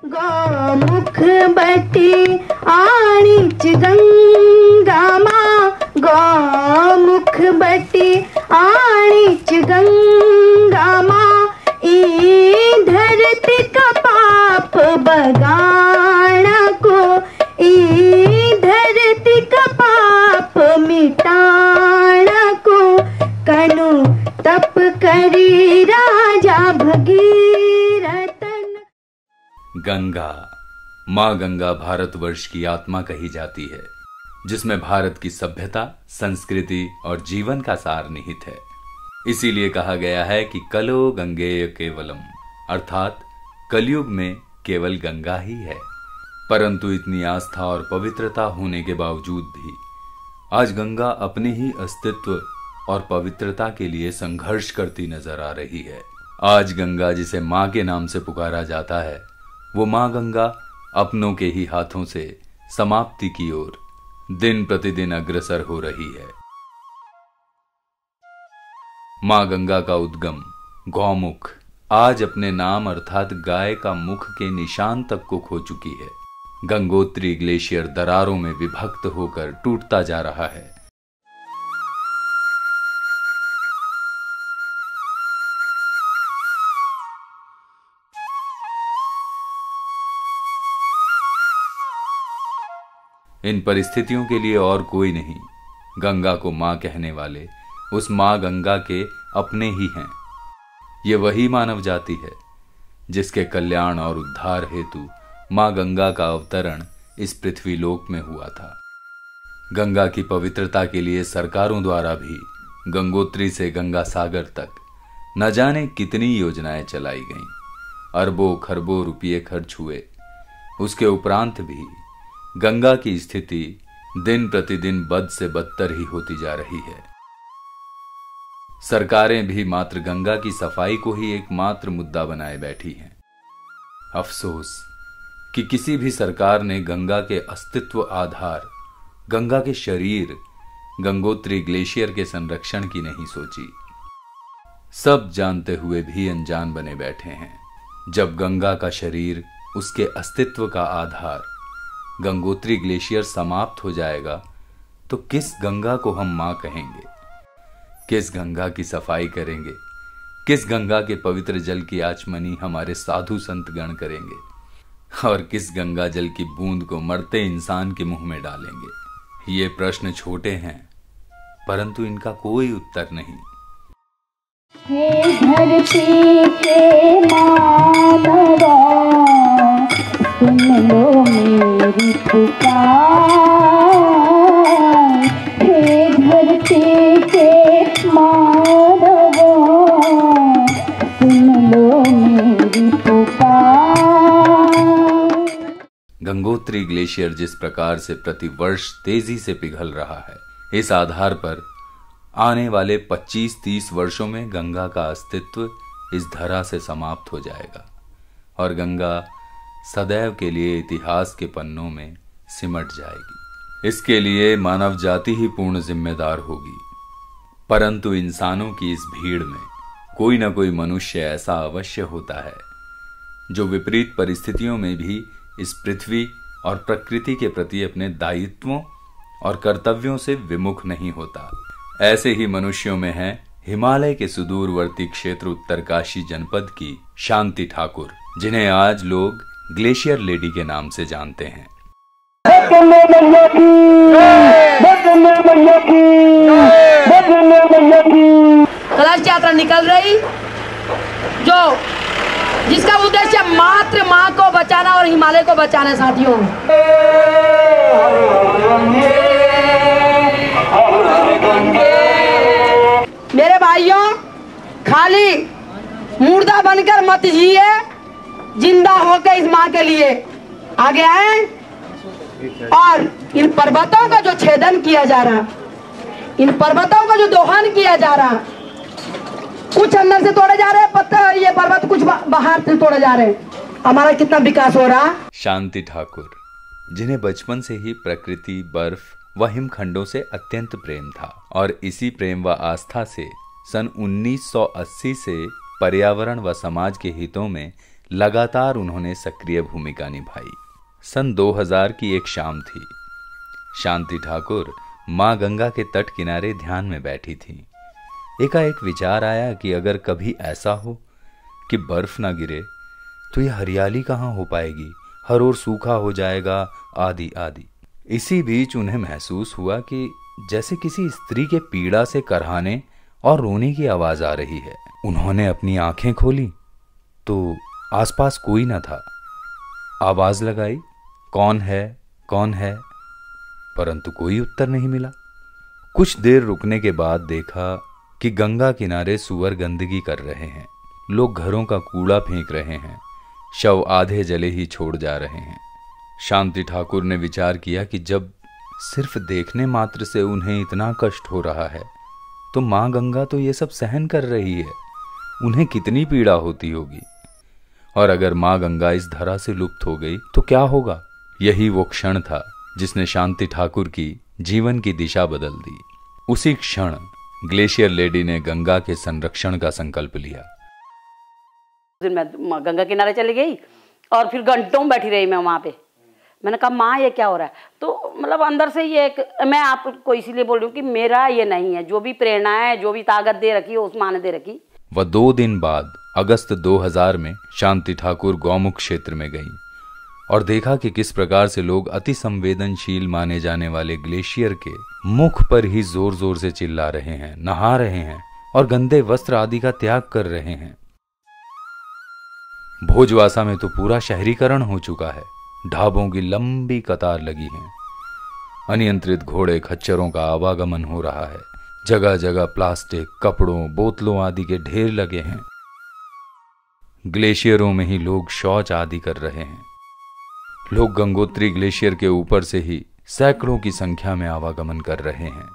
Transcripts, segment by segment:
गौमुख बटी आणीच गंगा माँ, गौमुख बटी आणीच गंगा माँ, ई धरती का पाप बगाना को, ई धरती का पाप मिटाना को, कनु तप करी राजा भगीरथन। गंगा, माँ गंगा भारतवर्ष की आत्मा कही जाती है, जिसमें भारत की सभ्यता, संस्कृति और जीवन का सार निहित है। इसीलिए कहा गया है कि कलो गंगेय केवलम, अर्थात कलयुग में केवल गंगा ही है। परंतु इतनी आस्था और पवित्रता होने के बावजूद भी आज गंगा अपने ही अस्तित्व और पवित्रता के लिए संघर्ष करती नजर आ रही है। आज गंगा जिसे माँ के नाम से पुकारा जाता है, वो माँ गंगा अपनों के ही हाथों से समाप्ति की ओर दिन प्रतिदिन अग्रसर हो रही है। माँ गंगा का उद्गम गौमुख आज अपने नाम अर्थात गाय का मुख के निशान तक को खो चुकी है। गंगोत्री ग्लेशियर दरारों में विभक्त होकर टूटता जा रहा है। इन परिस्थितियों के लिए और कोई नहीं, गंगा को मां कहने वाले उस मां गंगा के अपने ही हैं। ये वही मानव जाति है जिसके कल्याण और उद्धार हेतु मां गंगा का अवतरण इस पृथ्वी लोक में हुआ था। गंगा की पवित्रता के लिए सरकारों द्वारा भी गंगोत्री से गंगा सागर तक न जाने कितनी योजनाएं चलाई गईं, अरबों खरबों रुपये खर्च हुए। उसके उपरांत भी गंगा की स्थिति दिन प्रतिदिन बद से बदतर ही होती जा रही है। सरकारें भी मात्र गंगा की सफाई को ही एकमात्र मुद्दा बनाए बैठी हैं। अफसोस कि किसी भी सरकार ने गंगा के अस्तित्व आधार, गंगा के शरीर, गंगोत्री ग्लेशियर के संरक्षण की नहीं सोची। सब जानते हुए भी अनजान बने बैठे हैं। जब गंगा का शरीर, उसके अस्तित्व का आधार, गंगोत्री ग्लेशियर समाप्त हो जाएगा तो किस गंगा को हम मां कहेंगे? किस गंगा की सफाई करेंगे? किस गंगा के पवित्र जल की आचमनी हमारे साधु संत गण करेंगे? और किस गंगा जल की बूंद को मरते इंसान के मुंह में डालेंगे? ये प्रश्न छोटे हैं, परंतु इनका कोई उत्तर नहीं। हे धरती के मानवा, सुन लो मेरी पुकार। हे धरती के मानवा, सुन लो मेरी पुकार। गंगोत्री ग्लेशियर जिस प्रकार से प्रतिवर्ष तेजी से पिघल रहा है, इस आधार पर आने वाले 25-30 वर्षों में गंगा का अस्तित्व इस धरा से समाप्त हो जाएगा और गंगा सदैव के लिए इतिहास के पन्नों में सिमट जाएगी। इसके लिए मानव जाति ही पूर्ण जिम्मेदार होगी। परंतु इंसानों की इस भीड़ में कोई न कोई मनुष्य ऐसा अवश्य होता है जो विपरीत परिस्थितियों में भी इस पृथ्वी और प्रकृति के प्रति अपने दायित्वों और कर्तव्यों से विमुख नहीं होता। ऐसे ही मनुष्यों में है हिमालय के सुदूरवर्ती क्षेत्र उत्तरकाशी जनपद की शांति ठाकुर, जिन्हें आज लोग ग्लेशियर लेडी के नाम से जानते हैं। कलश यात्रा निकल रही जिसका उद्देश्य मात्र माँ को बचाना और हिमालय को बचाना। साथियों, मेरे भाइयों, खाली मुर्दा बनकर मत जिए, जिंदा होकर इस माँ के लिए आगे आए। और इन पर्वतों का जो छेदन किया जा रहा, इन पर्वतों का जो दोहन किया जा रहा, कुछ अंदर से तोड़े जा रहे हैं पत्थर, ये पर्वत कुछ बाहर से तोड़े जा रहे हैं। हमारा कितना विकास हो रहा। शांति ठाकुर, जिन्हें बचपन से ही प्रकृति, बर्फ व हिमखंडों से अत्यंत प्रेम था और इसी प्रेम व आस्था से सन 1980 से पर्यावरण व समाज के हितों में लगातार उन्होंने सक्रिय भूमिका निभाई। सन 2000 की एक शाम थी। शांति ठाकुर मां गंगा के तट किनारे ध्यान में बैठी थी। एकाएक विचार आया कि अगर कभी ऐसा हो कि बर्फ ना गिरे तो यह हरियाली कहाँ हो पाएगी, हर ओर सूखा हो जाएगा, आदि आदि। इसी बीच उन्हें महसूस हुआ कि जैसे किसी स्त्री के पीड़ा से करहाने और रोने की आवाज आ रही है। उन्होंने अपनी आंखें खोली तो आसपास कोई न था। आवाज लगाई, कौन है, कौन है, परंतु कोई उत्तर नहीं मिला। कुछ देर रुकने के बाद देखा कि गंगा किनारे सूअर गंदगी कर रहे हैं, लोग घरों का कूड़ा फेंक रहे हैं, शव आधे जले ही छोड़ जा रहे हैं। शांति ठाकुर ने विचार किया कि जब सिर्फ देखने मात्र से उन्हें इतना कष्ट हो रहा है तो मां गंगा तो ये सब सहन कर रही है, उन्हें कितनी पीड़ा होती होगी। और अगर मां गंगा इस धरा से लुप्त हो गई तो क्या होगा। यही वो क्षण था जिसने शांति ठाकुर की जीवन की दिशा बदल दी। उसी क्षण ग्लेशियर लेडी ने गंगा के संरक्षण का संकल्प लिया। मैं गंगा किनारे चली गई और फिर घंटों बैठी रही मैं वहां पे। मैंने कहा माँ ये क्या हो रहा है, तो मतलब अंदर से ये मैं आपको इसीलिए बोल रही हूँ कि मेरा ये नहीं है, जो भी प्रेरणा है, जो भी ताकत दे रखी है उस माँ ने दे रखी। वह 2 दिन बाद अगस्त 2000 में शांति ठाकुर गौमुख क्षेत्र में गई और देखा कि किस प्रकार से लोग अति संवेदनशील माने जाने वाले ग्लेशियर के मुख पर ही जोर जोर से चिल्ला रहे हैं, नहा रहे हैं और गंदे वस्त्र आदि का त्याग कर रहे हैं। भोजवासा में तो पूरा शहरीकरण हो चुका है, ढाबों की लंबी कतार लगी है, अनियंत्रित घोड़े खच्चरों का आवागमन हो रहा है, जगह जगह प्लास्टिक, कपड़ों, बोतलों आदि के ढेर लगे हैं। ग्लेशियरों में ही लोग शौच आदि कर रहे हैं। लोग गंगोत्री ग्लेशियर के ऊपर से ही सैकड़ों की संख्या में आवागमन कर रहे हैं।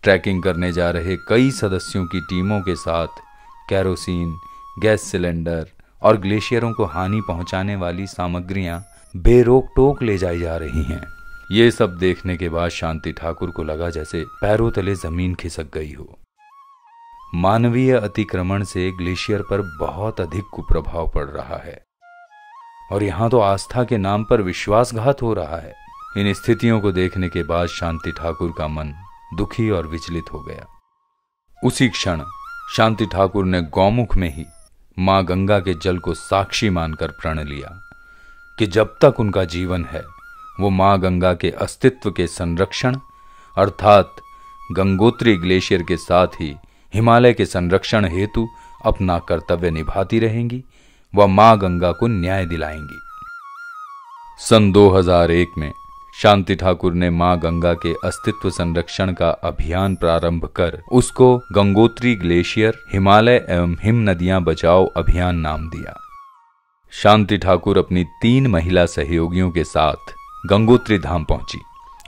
ट्रैकिंग करने जा रहे कई सदस्यों की टीमों के साथ कैरोसिन, गैस सिलेंडर और ग्लेशियरों को हानि पहुंचाने वाली सामग्रियां बेरोक टोक ले जाई जा रही हैं। ये सब देखने के बाद शांति ठाकुर को लगा जैसे पैरों तले जमीन खिसक गई हो। मानवीय अतिक्रमण से ग्लेशियर पर बहुत अधिक कुप्रभाव पड़ रहा है और यहां तो आस्था के नाम पर विश्वासघात हो रहा है। इन स्थितियों को देखने के बाद शांति ठाकुर का मन दुखी और विचलित हो गया। उसी क्षण शांति ठाकुर ने गौमुख में ही मां गंगा के जल को साक्षी मानकर प्रण लिया कि जब तक उनका जीवन है वो मां गंगा के अस्तित्व के संरक्षण अर्थात गंगोत्री ग्लेशियर के साथ ही हिमालय के संरक्षण हेतु अपना कर्तव्य निभाती रहेंगी व मां गंगा को न्याय दिलाएंगी। सन 2001 में शांति ठाकुर ने मां गंगा के अस्तित्व संरक्षण का अभियान प्रारंभ कर उसको गंगोत्री ग्लेशियर हिमालय एवं हिम नदियां बचाओ अभियान नाम दिया। शांति ठाकुर अपनी 3 महिला सहयोगियों के साथ गंगोत्री धाम पहुंची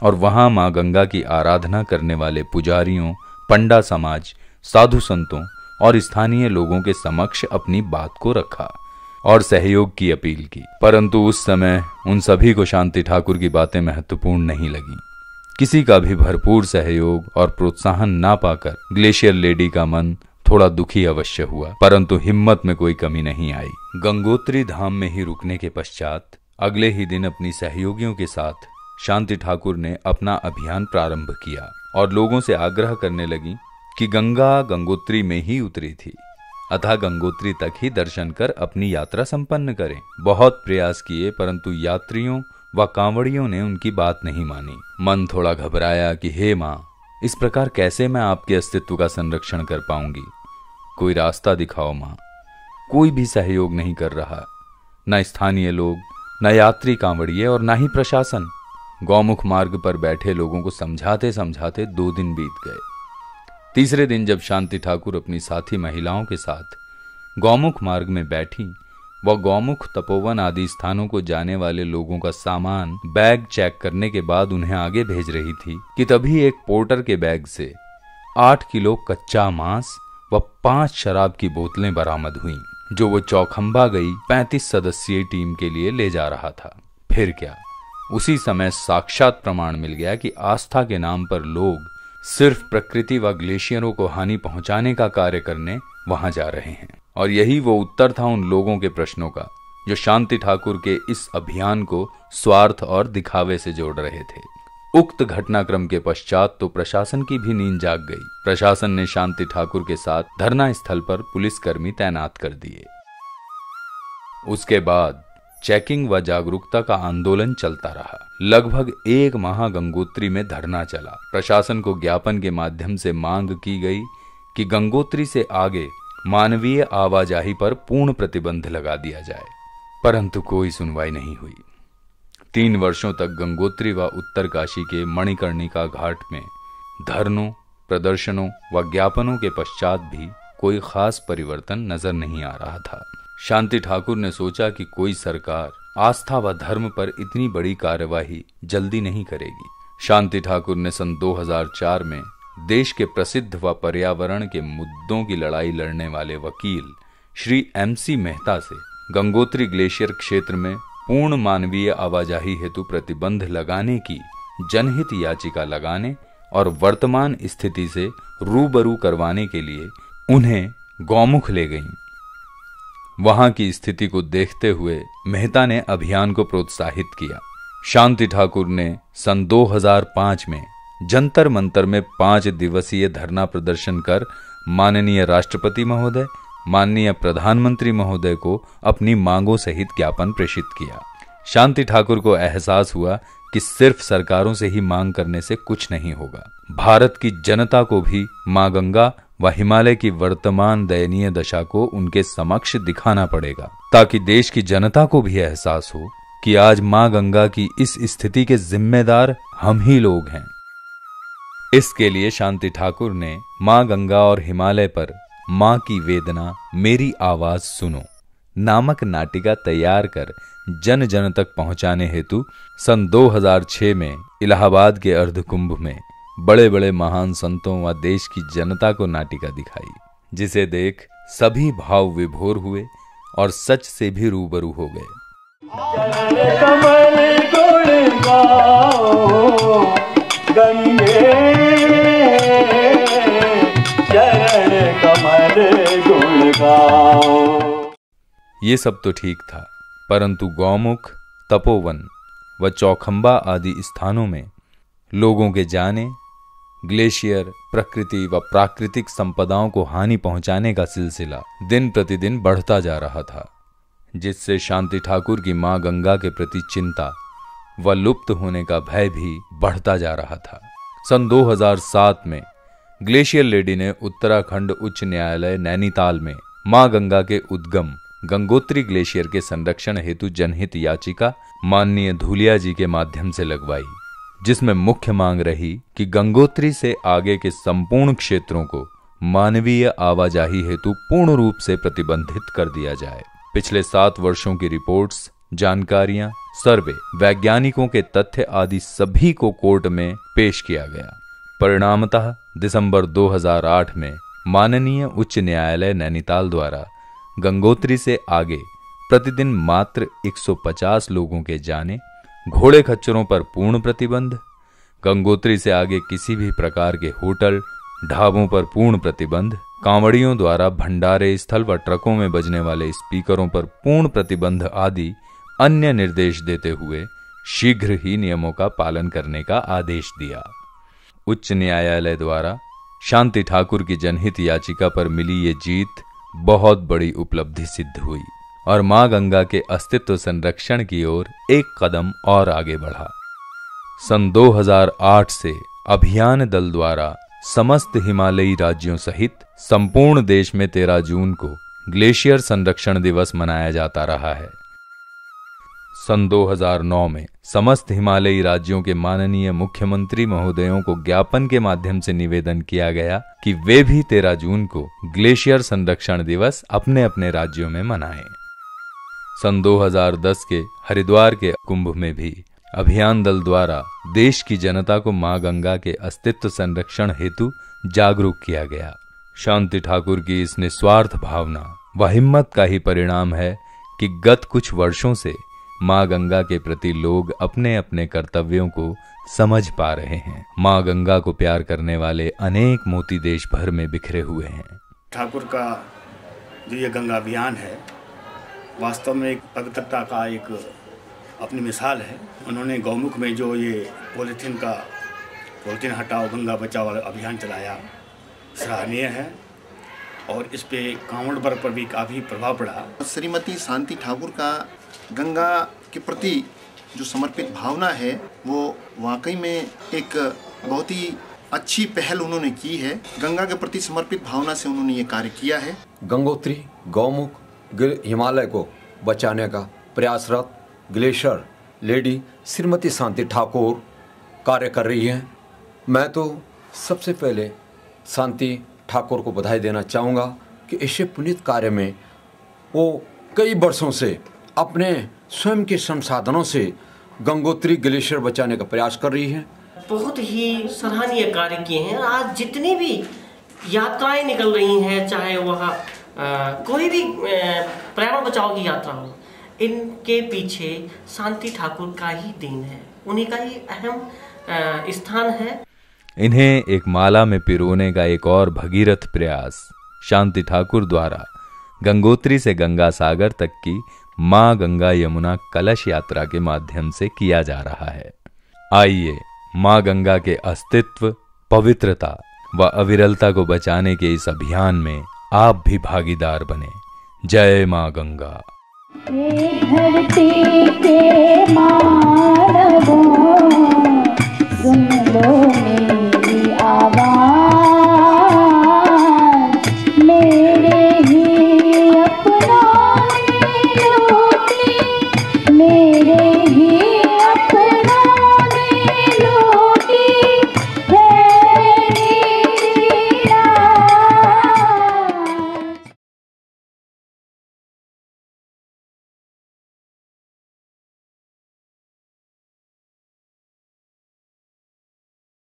और वहां मां गंगा की आराधना करने वाले पुजारियों, पंडा समाज, साधु संतों और स्थानीय लोगों के समक्ष अपनी बात को रखा और सहयोग की अपील की। परंतु उस समय उन सभी को शांति ठाकुर की बातें महत्वपूर्ण नहीं लगी। किसी का भी भरपूर सहयोग और प्रोत्साहन ना पाकर ग्लेशियर लेडी का मन थोड़ा दुखी अवश्य हुआ, परंतु हिम्मत में कोई कमी नहीं आई। गंगोत्री धाम में ही रुकने के पश्चात अगले ही दिन अपनी सहयोगियों के साथ शांति ठाकुर ने अपना अभियान प्रारंभ किया और लोगों से आग्रह करने लगी कि गंगा गंगोत्री में ही उतरी थी, अतः गंगोत्री तक ही दर्शन कर अपनी यात्रा संपन्न करें। बहुत प्रयास किए परंतु यात्रियों व कांवड़ियों ने उनकी बात नहीं मानी। मन थोड़ा घबराया कि हे मां, इस प्रकार कैसे मैं आपके अस्तित्व का संरक्षण कर पाऊंगी। कोई रास्ता दिखाओ मां। कोई भी सहयोग नहीं कर रहा, न स्थानीय लोग, न यात्री कांवड़िए और न ही प्रशासन। गौमुख मार्ग पर बैठे लोगों को समझाते समझाते 2 दिन बीत गए। तीसरे दिन जब शांति ठाकुर अपनी साथी महिलाओं के साथ गौमुख मार्ग में बैठी, वह गौमुख, तपोवन आदि स्थानों को जाने वाले लोगों का सामान बैग चेक करने के बाद उन्हें आगे भेज रही थी कि तभी एक पोर्टर के बैग से 8 किलो कच्चा मांस व 5 शराब की बोतलें बरामद हुईं, जो वो चौखंबा गई 35 सदस्यीय टीम के लिए ले जा रहा था। फिर क्या, उसी समय साक्षात प्रमाण मिल गया कि आस्था के नाम पर लोग सिर्फ प्रकृति व ग्लेशियरों को हानि पहुंचाने का कार्य करने वहां जा रहे हैं। और यही वो उत्तर था उन लोगों के प्रश्नों का जो शांति ठाकुर के इस अभियान को स्वार्थ और दिखावे से जोड़ रहे थे। उक्त घटनाक्रम के पश्चात तो प्रशासन की भी नींद जाग गई। प्रशासन ने शांति ठाकुर के साथ धरना स्थल पर पुलिसकर्मी तैनात कर दिए। उसके बाद चेकिंग व जागरूकता का आंदोलन चलता रहा। लगभग 1 माह गंगोत्री में धरना चला। प्रशासन को ज्ञापन के माध्यम से मांग की गई कि गंगोत्री से आगे मानवीय आवाजाही पर पूर्ण प्रतिबंध लगा दिया जाए, परंतु कोई सुनवाई नहीं हुई। 3 वर्षों तक गंगोत्री व उत्तरकाशी के मणिकर्णिका घाट में धरनों, प्रदर्शनों व ज्ञापनों के पश्चात भी कोई खास परिवर्तन नजर नहीं आ रहा था। शांति ठाकुर ने सोचा कि कोई सरकार आस्था व धर्म पर इतनी बड़ी कार्यवाही जल्दी नहीं करेगी। शांति ठाकुर ने सन 2004 में देश के प्रसिद्ध व पर्यावरण के मुद्दों की लड़ाई लड़ने वाले वकील श्री MC मेहता से गंगोत्री ग्लेशियर क्षेत्र में पूर्ण मानवीय आवाजाही हेतु प्रतिबंध लगाने की जनहित याचिका लगाने और वर्तमान स्थिति से रूबरू करवाने के लिए उन्हें गौमुख ले गईं। वहां की स्थिति को देखते हुए मेहता ने अभियान को प्रोत्साहित किया। शांति ठाकुर ने सन 2005 में जंतर मंतर में 5 दिवसीय धरना प्रदर्शन कर माननीय राष्ट्रपति महोदय, माननीय प्रधानमंत्री महोदय को अपनी मांगों सहित ज्ञापन प्रेषित किया। शांति ठाकुर को एहसास हुआ कि सिर्फ सरकारों से ही मांग करने से कुछ नहीं होगा। भारत की जनता को भी मां गंगा व हिमालय की वर्तमान दयनीय दशा को उनके समक्ष दिखाना पड़ेगा, ताकि देश की जनता को भी एहसास हो कि आज मां गंगा की इस स्थिति के जिम्मेदार हम ही लोग हैं। इसके लिए शांति ठाकुर ने मां गंगा और हिमालय पर मां की वेदना मेरी आवाज सुनो नामक नाटिका तैयार कर जन जन तक पहुंचाने हेतु सन 2006 में इलाहाबाद के अर्धकुंभ में बड़े बड़े महान संतों व देश की जनता को नाटिका दिखाई, जिसे देख सभी भाव विभोर हुए और सच से भी रूबरू हो गए। कमल गुण गाओ गंगे, चरण कमल गुण गाओ। ये सब तो ठीक था, परंतु गौमुख, तपोवन व चौखंबा आदि स्थानों में लोगों के जाने, ग्लेशियर, प्रकृति व प्राकृतिक संपदाओं को हानि पहुंचाने का सिलसिला दिन प्रतिदिन बढ़ता जा रहा था, जिससे शांति ठाकुर की मां गंगा के प्रति चिंता व लुप्त होने का भय भी बढ़ता जा रहा था। सन 2007 में ग्लेशियर लेडी ने उत्तराखंड उच्च न्यायालय नैनीताल में मां गंगा के उद्गम गंगोत्री ग्लेशियर के संरक्षण हेतु जनहित याचिका माननीय धूलिया जी के माध्यम से लगवाई, जिसमें मुख्य मांग रही कि गंगोत्री से आगे के संपूर्ण क्षेत्रों को मानवीय आवाजाही हेतु पूर्ण रूप से प्रतिबंधित कर दिया जाए। पिछले 7 वर्षों की रिपोर्ट्स, जानकारियां, सर्वे, वैज्ञानिकों के तथ्य आदि सभी को कोर्ट में पेश किया गया। परिणामतः दिसंबर 2008 में माननीय उच्च न्यायालय नैनीताल द्वारा गंगोत्री से आगे प्रतिदिन मात्र 150 लोगों के जाने, घोड़े खच्चरों पर पूर्ण प्रतिबंध, गंगोत्री से आगे किसी भी प्रकार के होटल, ढाबों पर पूर्ण प्रतिबंध, कांवड़ियों द्वारा भंडारे स्थल व ट्रकों में बजने वाले स्पीकरों पर पूर्ण प्रतिबंध आदि अन्य निर्देश देते हुए शीघ्र ही नियमों का पालन करने का आदेश दिया। उच्च न्यायालय द्वारा शांति ठाकुर की जनहित याचिका पर मिली ये जीत बहुत बड़ी उपलब्धि सिद्ध हुई और मां गंगा के अस्तित्व संरक्षण की ओर एक कदम और आगे बढ़ा। सन 2008 से अभियान दल द्वारा समस्त हिमालयी राज्यों सहित संपूर्ण देश में 13 जून को ग्लेशियर संरक्षण दिवस मनाया जाता रहा है। सन 2009 में समस्त हिमालयी राज्यों के माननीय मुख्यमंत्री महोदयों को ज्ञापन के माध्यम से निवेदन किया गया कि वे भी 13 जून को ग्लेशियर संरक्षण दिवस अपने अपने राज्यों में मनाएं। सन 2010 के हरिद्वार के कुंभ में भी अभियान दल द्वारा देश की जनता को मां गंगा के अस्तित्व संरक्षण हेतु जागरूक किया गया। शांति ठाकुर की इस निस्वार्थ भावना व हिम्मत का ही परिणाम है कि गत कुछ वर्षों से मां गंगा के प्रति लोग अपने अपने कर्तव्यों को समझ पा रहे हैं। मां गंगा को प्यार करने वाले अनेक मोती देश भर में बिखरे हुए हैं। ठाकुर का जो ये गंगा अभियान है वास्तव में एक पवित्रता का एक अपनी मिसाल है। उन्होंने गौमुख में जो ये पॉलीथीन हटाओ गंगा बचाओ वाला अभियान चलाया, सराहनीय है और इस पे कांवड़ वर्ग पर भी काफ़ी प्रभाव पड़ा। श्रीमती शांति ठाकुर का गंगा के प्रति जो समर्पित भावना है वो वाकई में एक बहुत ही अच्छी पहल उन्होंने की है। गंगा के प्रति समर्पित भावना से उन्होंने ये कार्य किया है। गंगोत्री गौमुख हिमालय को बचाने का प्रयासरत ग्लेशियर लेडी श्रीमती शांति ठाकुर कार्य कर रही हैं। मैं तो सबसे पहले शांति ठाकुर को बधाई देना चाहूँगा कि ऐसे पुनीत कार्य में वो कई वर्षों से अपने स्वयं के संसाधनों से गंगोत्री ग्लेशियर बचाने का प्रयास कर रही हैं। बहुत ही सराहनीय कार्य किए हैं। आज जितनी भी यात्राएं निकल रही हैं, चाहे वह कोई भी पर्यावरण बचाओ की यात्रा हो, इनके पीछे शांति ठाकुर का ही देन है, उन्हीं का ही अहम स्थान है। इन्हें एक माला में पिरोने का एक और भगीरथ प्रयास शांति ठाकुर द्वारा गंगोत्री से गंगा सागर तक की माँ गंगा यमुना कलश यात्रा के माध्यम से किया जा रहा है। आइए माँ गंगा के अस्तित्व, पवित्रता व अविरलता को बचाने के इस अभियान में आप भी भागीदार बने। जय माँ गंगा। धरती के माँ